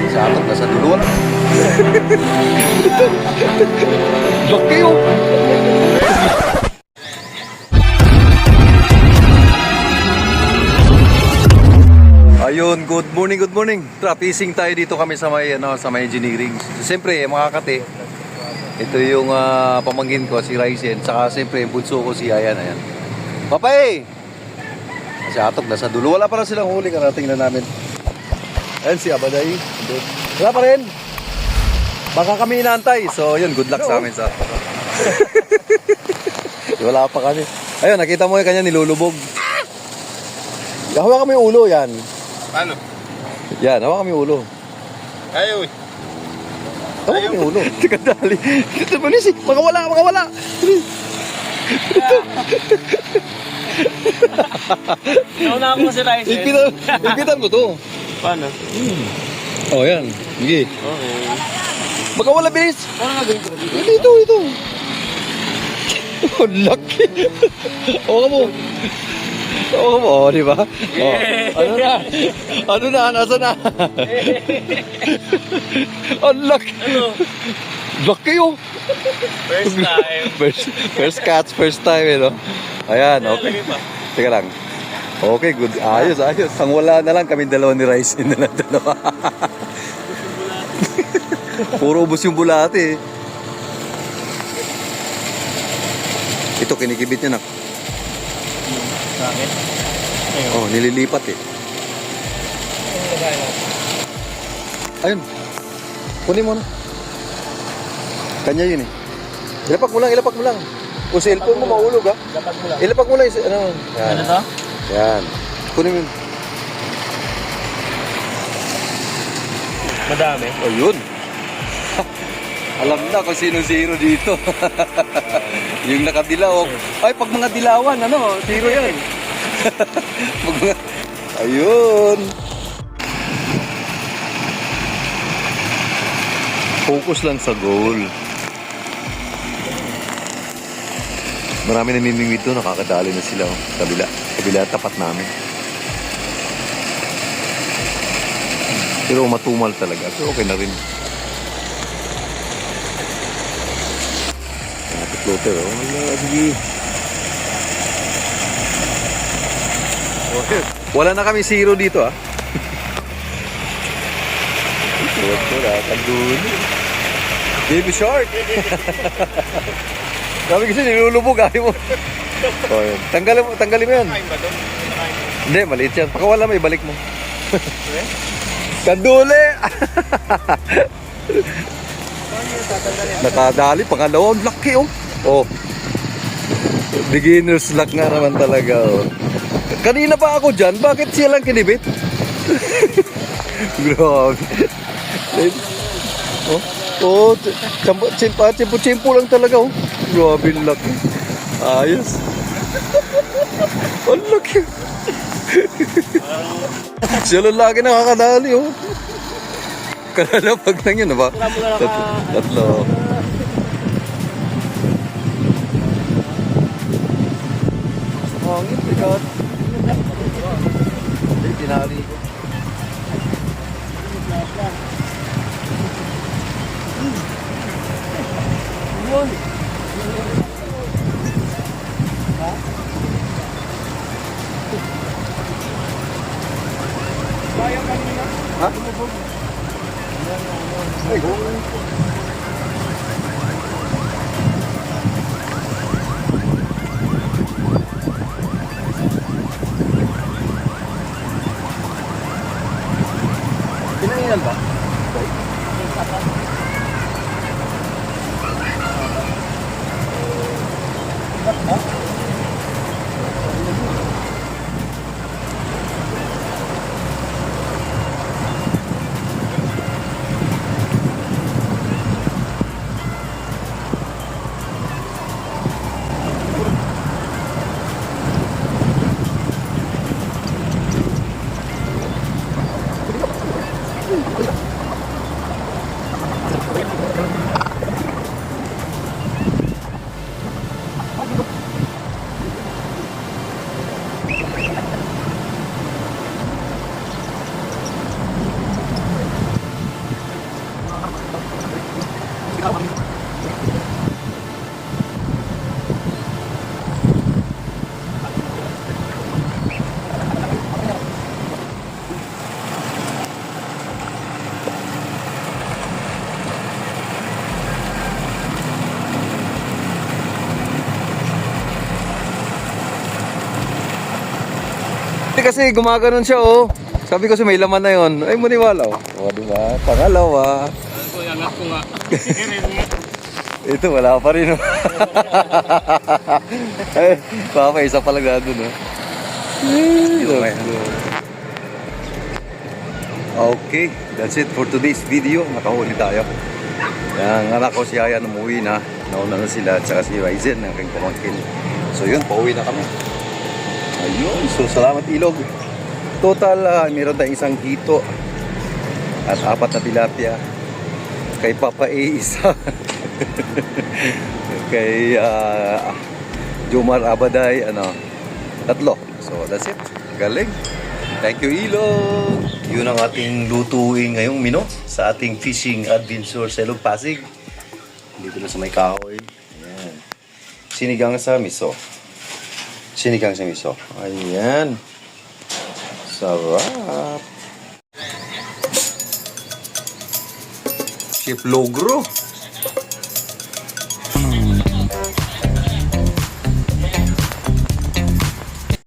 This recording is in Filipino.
Sa atin, nasa dulo na. Laki yun. Ayun, good morning, good morning. Fishing tayo dito kami sa may, sa may engineering. Siyempre, mga kate, ito yung pamangkin ko, si Ryzen. Saka siyempre, bunso ko si Ayan. Ayan. Papay! Si Atok, nasa dulo. Wala pa rin silang huli. Karating na namin. Ayan si Abaday. Wala pa rin. Baka kami inaantay. So, yun, good luck sa amin sa wala pa kami. Ayun, nakita mo yung kanya nilulubog. Hawakan mo yung ulo, yan. Paano? Yan, hawakan mo yung ulo. Ayaw eh. Hawakan mo yung ulo. Teka, dali. Ito, malis eh. Makawala, makawala. Nauna ako si Ryzen. Ipitan mo to. Paano? Oh, yan. Sige. Okay. Makawala, bilis. Paano nagawin ko? Ito. Oh, laki. Hawakan mo. Oh, di ba? Oh, ano na? Ano na? Nasa na? Ang laki. Ano? Laki oh. First time. First catch, first time eh, no? Ayan, okay. Teka lang. Okay, good. Ayos. Ang wala na lang kami dalawa ni Ryzen na lang dalawa. Puro ubos yung bulate eh. Ito, kinikibit niya na. Bakit? Oh, nililipat eh. Ayun. Kunin mo na. Kanya yun eh. Ilapak mo lang. O cellphone mo maulog ha. Dapat mo lang. Ilapak mo lang yung ano. Yan. Ano to? Yan. Kunin mo yun. Madami. Oh, yun. Alam na kung sino-zero dito. Yung nakadilaw. Ay, pag mga dilawan, zero yan. Ayun. Focus lang sa goal. Marami namimingwit doon, nakakadali na sila. Kabila, tapat namin. Pero matumal talaga. Pero okay na rin. Floater, oh. Wala, sige. Okay. Wala na kami zero dito, ah. Wala, kandun. Baby shark. Sabi kasi nilulubog, ayaw mo. Oh, yun. Tanggalin mo yan. Hindi, maliit yan. Pakawala mo, ibalik mo. Kanduli! Nakadali, pangalawa, laki oh. Oh. Beginner's luck nga naman talaga oh. Kanina pa ako dyan, bakit siya lang kinibit? Grabe. Oh, chimpo lang talaga oh. Grabe laki. Ayos. Ang laki. Siya lang lagi nakakadali oh. Kalalapag lang yun, ba? Tatlo. Hangin, bigat. Hindi, tinali ko. Yun. Ha? Ay, go. Pinanginan ba? kasi gumaganon siya, oh. Sabi ko may laman na yon. Ay, maniwala, oh. O, diba? Pangalawa. Ano ko, angat ko nga. Ito, wala pa rin, oh. Ay, papa, isa pa lang na dun, oh. Okay, that's it for today's video. Nakahuli tayo. Ang anak ko si Ayan umuwi na. Nauna na sila at saka si Ryzen ang aking pamangkin. So yun, pauwi na kami. Ayun, so salamat Ilog. Total, meron tayong isang hito at 4 na tilapia. Kay Papa A isa. Kay Jomar Abaday, 3. So that's it. Galing. Thank you, Ilog. Yun ang ating lutuin ngayong mino sa ating fishing adventure sa Ilog Pasig. Dito na sa may kahoy. Ayan. Sinigang sa miso. Sinigang sa miso. Ayan. Sarap. Chef Logro.